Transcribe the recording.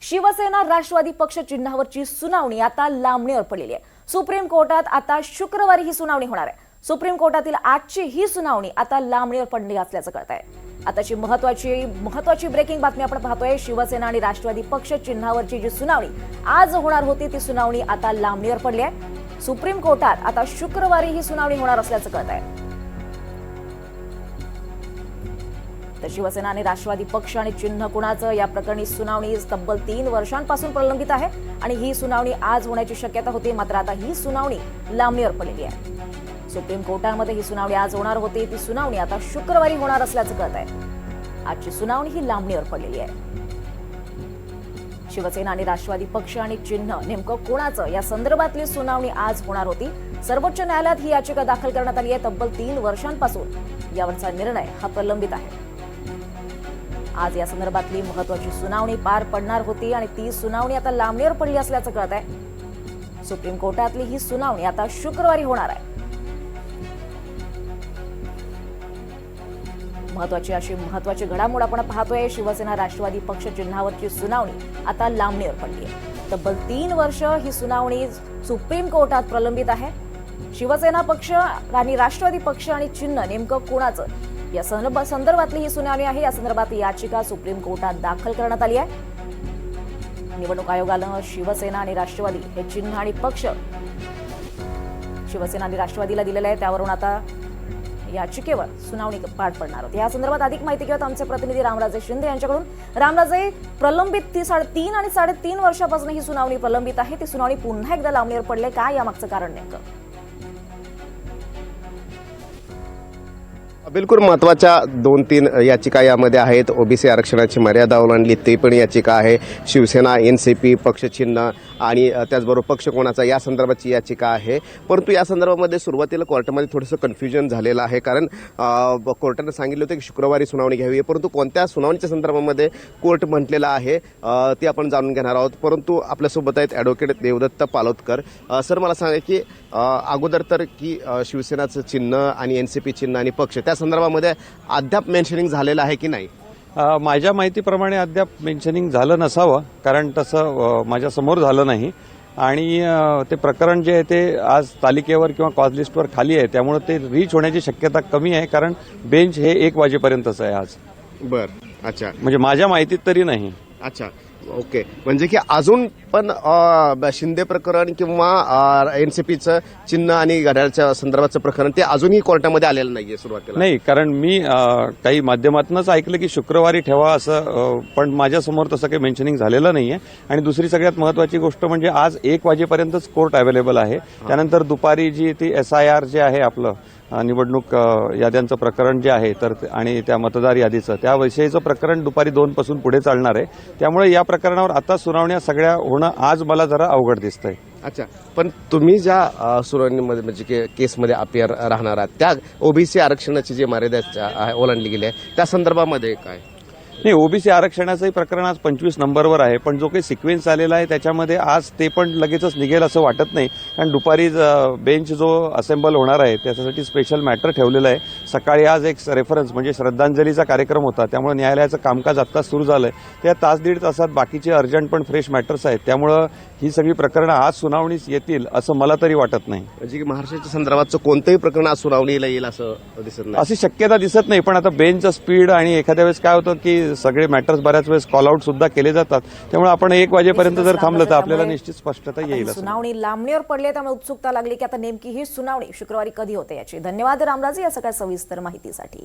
शिवसेना राष्ट्रवादी पक्ष चिन्हावरची सुनावणी आता लांबणीवर पडलेली आहे। सुप्रीम कोर्टात आता शुक्रवारी ही सुनावणी होणार आहे। सुप्रीम कोर्टातील आजची ही सुनावणी आता लांबणीवर पडली असल्याचं कळतंय। आताची महत्वाची ब्रेकिंग बातमी आपण पाहतोय। शिवसेना आणि राष्ट्रवादी पक्ष चिन्हावरची जी सुनावणी आज होणार होती ती सुनावणी आता लांबणीवर पडली आहे। सुप्रीम कोर्टात आता शुक्रवारी ही सुनावणी होणार असल्याचं कळतंय। तर शिवसेना आणि राष्ट्रवादी पक्ष आणि चिन्ह कुणाचं या प्रकरणी सुनावणी तब्बल 3 वर्षांपासून प्रलंबित आहे आणि ही सुनावणी आज होण्याची शक्यता होती, मात्र आता ही सुनावणी लांबणीवर पडलेली आहे। सुप्रीम कोर्टामध्ये ही सुनावणी आज होणार होती, ती सुनावणी आता शुक्रवारी होणार असल्याचं कळतंय। आजची सुनावणी ही लांबणीवर पडलेली आहे। शिवसेना आणि राष्ट्रवादी पक्ष आणि चिन्ह नेमकं कोणाचं या संदर्भातली सुनावणी आज होणार होती। सर्वोच्च न्यायालयात ही याचिका दाखल करण्यात आली आहे। तब्बल 3 वर्षांपासून यावरचा निर्णय हा प्रलंबित आहे। आज या संदर्भातली महत्वाची सुनावणी पार पडणार होती आणि ती सुनावणी आता लांबणीवर पडली असल्याचं कळत आहे। सुप्रीम कोर्टातली ही सुनावणी आता शुक्रवारी होणार आहे। महत्वाची घडामोड आपण पाहतोय। शिवसेना राष्ट्रवादी पक्ष चिन्हावरची सुनावणी आता लांबणीवर पडली आहे। तब्बल 3 वर्ष ही सुनावणी सुप्रीम कोर्टात प्रलंबित आहे। शिवसेना पक्ष आणि राष्ट्रवादी पक्ष आणि चिन्ह नेमकं कोणाचं या संदर्भातली ही सुनावणी आहे। या संदर्भात याचिका सुप्रीम कोर्टात दाखल करण्यात आली आहे। निवडणूक आयोगानं शिवसेना आणि राष्ट्रवादी हे चिन्ह आणि पक्ष शिवसेना आणि राष्ट्रवादीला दिलेलं आहे, त्यावरून आता याचिकेवर सुनावणी पार पडणार होती। या संदर्भात अधिक माहिती घेऊयात आमचे प्रतिनिधी रामराजे शिंदे यांच्याकडून। रामराजे, प्रलंबित 3.5 आणि 3.5 वर्षापासून ही सुनावणी प्रलंबित आहे, ती सुनावणी पुन्हा एकदा लांबणीवर पडले, काय यामागचं कारण नेमकं? बिलकुल महत्त्वाच्या 2-3 याचिका यामध्ये आहेत। ओबीसी आरक्षणाची मर्यादा ओलांडली ती पण याचिका आहे। शिवसेना, एनसीपी, पक्षचिन्ह आणि त्याचबरोबर पक्ष कोणाचा या संदर्भाची याचिका आहे। परंतु या संदर्भामध्ये सुरुवातीला कोर्टामध्ये थोडंसं कन्फ्युजन झालेलं आहे, कारण कोर्टानं सांगितलं होतं की शुक्रवारी सुनावणी घ्यावी, परंतु कोणत्या सुनावणीच्या संदर्भामध्ये कोर्ट म्हटलेलं आहे ते आपण जाणून घेणार आहोत। परंतु आपल्यासोबत आहेत ॲडव्होकेट देवदत्त पालोदकर। सर, मला सांगा की अगोदर तर की शिवसेनाचं चिन्ह आणि एनसीपी चिन्ह आणि पक्ष त्या संदर्भामध्ये अद्याप मेन्शनिंग झालेलं आहे की नाही? माझ्या माहितीप्रमाणे अद्याप मेन्शनिंग झालं नसावं, कारण तसं माझ्या समोर झालं नाही आणि ते प्रकरण जे आहे ते आज तालिकेवर किंवा कॉज लिस्टवर खाली आहे, त्यामुळे ते रीच होण्याची शक्यता कमी आहे, कारण बेंच हे 1 वाजेपर्यंतच आहे आज। अच्छा, म्हणजे माझ्या माहितीत तरी नाही। अच्छा, ओके। म्हणजे की अजून पण शिंदे प्रकरण किंवा एनसीपीचं चिन्ह आणि घड्याळच्या संदर्भाचं प्रकरण ते अजूनही कोर्टामध्ये आलेलं नाहीये सुरुवातीला? नाही, कारण मी काही माध्यमातूनच ऐकलं की शुक्रवारी ठेवा असं, पण माझ्यासमोर तसं काही मेन्शनिंग झालेलं नाहीये। आणि दुसरी सगळ्यात महत्वाची गोष्ट म्हणजे आज 1 वाजेपर्यंतच कोर्ट अवेलेबल आहे। त्यानंतर दुपारी जी ती SIR जे आहे आपलं निवडणूक याद्यांचं प्रकरण जे आहे तर आणि त्या मतदार यादीचं त्याविषयीचं प्रकरण दुपारी 2 पासून पुढे चालणार आहे। त्यामुळे या प्रकरणावर आता सुनावण्या सगळ्या होणं आज मला जरा अवघड दिसतंय। अच्छा, पण तुम्ही ज्या सुनावणीमध्ये म्हणजे केसमध्ये अपियर राहणार आहात त्या ओबीसी आरक्षणाची जी मर्यादा ओलांडली गेली आहे त्या संदर्भामध्ये काय? नाही, ओबीसी आरक्षणाचंही प्रकरण आज 25 नंबरवर आहे, पण जो काही सिक्वेन्स आलेला आहे त्याच्यामध्ये आज ते पण लगेचच निघेल असं वाटत नाही, कारण दुपारी बेंच जो असेंबल होणार आहे त्याच्यासाठी स्पेशल मॅटर ठेवलेलं आहे। सकाळी आज एक रेफरन्स म्हणजे श्रद्धांजलीचा कार्यक्रम होता, त्यामुळे न्यायालयाचं कामकाज आत्ताच सुरू झालंय। त्या 1-1.5 तासात बाकीचे अर्जंट पण फ्रेश मॅटर्स आहेत, त्यामुळं ही सगळी प्रकरणं आज सुनावणीस येतील असं मला तरी वाटत नाही। म्हणजे की महाराष्ट्राच्या संदर्भाचं कोणतंही प्रकरण आज सुनावणीला येईल असं दिसत नाही? अशी शक्यता दिसत नाही, पण आता बेंचचं स्पीड आणि एखाद्या वेळेस काय होतं की सगळे मॅटर्स बऱ्याच वेळेस कॉल आउट सुद्धा केले जातात, त्यामुळे आपण 1 वाजेपर्यंत जर थांबलं तर आपल्याला निश्चित स्पष्टता येईल। सुनावणी लांबणीवर पडली, त्यामुळे उत्सुकता लागली की आता नेमकी ही सुनावणी शुक्रवारी कधी होते याची। धन्यवाद रामराजे या सगळ्या सविस्तर माहितीसाठी।